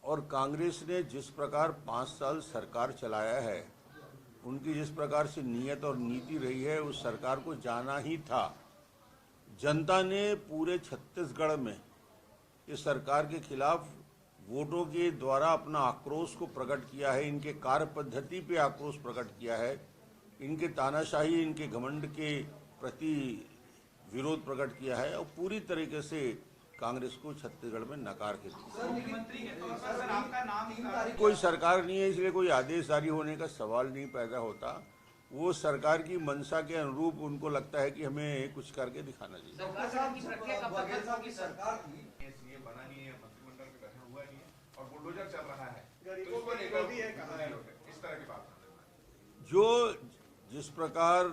और कांग्रेस ने जिस प्रकार 5 साल सरकार चलाया है, उनकी जिस प्रकार से नीयत और नीति रही है, उस सरकार को जाना ही था। जनता ने पूरे छत्तीसगढ़ में इस सरकार के खिलाफ वोटों के द्वारा अपना आक्रोश को प्रकट किया है, इनके कार्य पद्धति पे आक्रोश प्रकट किया है, इनके तानाशाही, इनके घमंड के प्रति विरोध प्रकट किया है और पूरी तरीके से कांग्रेस को छत्तीसगढ़ में नकार के दिया। मुख्यमंत्री के तौर पर सर आपका नाम कोई सरकार नहीं है, इसलिए कोई आदेश जारी होने का सवाल नहीं पैदा होता। वो सरकार की मंशा के अनुरूप उनको लगता है कि हमें कुछ करके दिखाना चाहिए। सरकार की प्रक्रिया कब तक खत्म होगी? सरकार थी, ये बना नहीं है, मंत्रिमंडल में बैठा हुआ नहीं है और बुलडोजर चल रहा है, गरीबों को लेकर भी है, कहा है इस तरह की बात। जो जिस प्रकार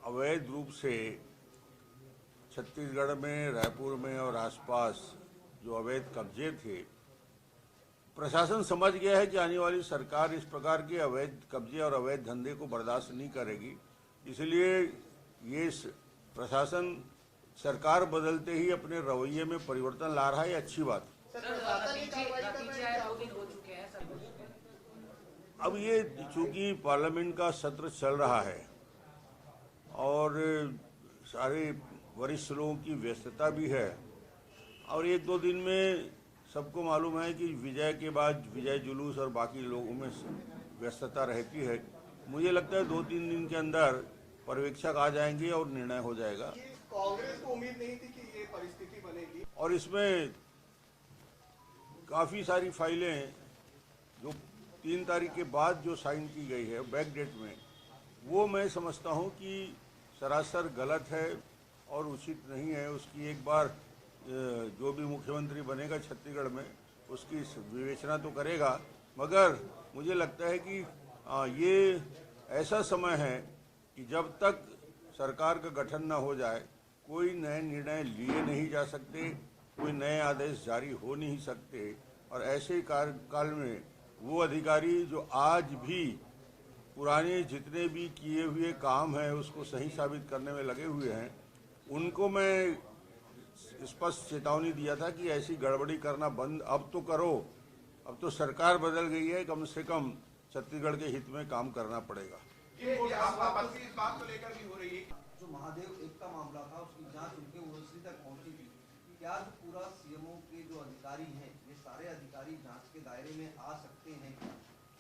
अवैध रूप से छत्तीसगढ़ में, रायपुर में और आसपास जो अवैध कब्जे थे, प्रशासन समझ गया है कि आने वाली सरकार इस प्रकार के अवैध कब्जे और अवैध धंधे को बर्दाश्त नहीं करेगी। इसलिए ये प्रशासन सरकार बदलते ही अपने रवैये में परिवर्तन ला रहा है, ये अच्छी बात है। अब ये चूंकि पार्लियामेंट का सत्र चल रहा है और सारे वरिष्ठ लोगों की व्यस्तता भी है और 1-2 दिन में सबको मालूम है कि विजय के बाद विजय जुलूस और बाकी लोगों में व्यस्तता रहती है। मुझे लगता है 2-3 दिन के अंदर पर्यवेक्षक आ जाएंगे और निर्णय हो जाएगा। कांग्रेस को उम्मीद नहीं थी कि ये परिस्थिति बनेगी और इसमें काफ़ी सारी फाइलें जो 3 तारीख के बाद जो साइन की गई है बैक डेट में, वो मैं समझता हूँ कि सरासर गलत है और उचित नहीं है। उसकी एक बार जो भी मुख्यमंत्री बनेगा छत्तीसगढ़ में उसकी विवेचना तो करेगा, मगर मुझे लगता है कि ये ऐसा समय है कि जब तक सरकार का गठन न हो जाए कोई नए निर्णय लिए नहीं जा सकते, कोई नए आदेश जारी हो नहीं सकते। और ऐसे कार्यकाल में वो अधिकारी जो आज भी पुराने जितने भी किए हुए काम हैं उसको सही साबित करने में लगे हुए हैं, उनको मैं स्पष्ट चेतावनी दिया था कि ऐसी गड़बड़ी करना बंद अब तो करो। अब तो सरकार बदल गई है, कम से कम छत्तीसगढ़ के हित में काम करना पड़ेगा। इस बात को लेकर भी हो रही है जो महादेव एक का मामला था उसकी जांच उनके ओएसडी तक पहुंची थी। क्या जो पूरा सीएमओ के जो अधिकारी हैं, ये सारे अधिकारी जांच के दायरे में आ सकते हैं?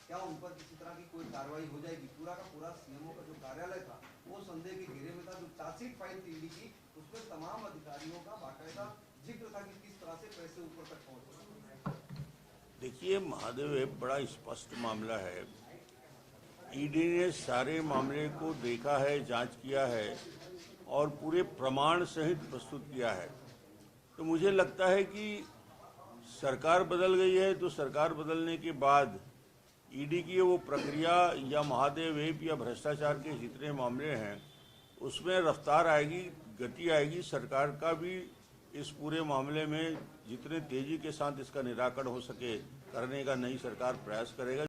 क्या उन पर किसी तरह की कोई कार्रवाई हो जाएगी? पूरा का पूरा सीएमओ का जो कार्यालय था वो संदेह के घेरे में था। जो चार्जशीट फाइल थी ईडी की, उसमें तमाम अधिकारियों का बाकायदा जिक्र था कि किस तरह से पैसे ऊपर तक पहुंचे। देखिए, महादेव एक बड़ा स्पष्ट मामला है। ईडी ने सारे मामले को देखा है, जांच किया है और पूरे प्रमाण सहित प्रस्तुत किया है। तो मुझे लगता है कि सरकार बदल गई है तो सरकार बदलने के बाद ईडी की वो प्रक्रिया या महादेव ऐप या भ्रष्टाचार के जितने मामले हैं उसमें रफ्तार आएगी, गति आएगी। सरकार का भी इस पूरे मामले में जितने तेजी के साथ इसका निराकरण हो सके करने का नई सरकार प्रयास करेगा।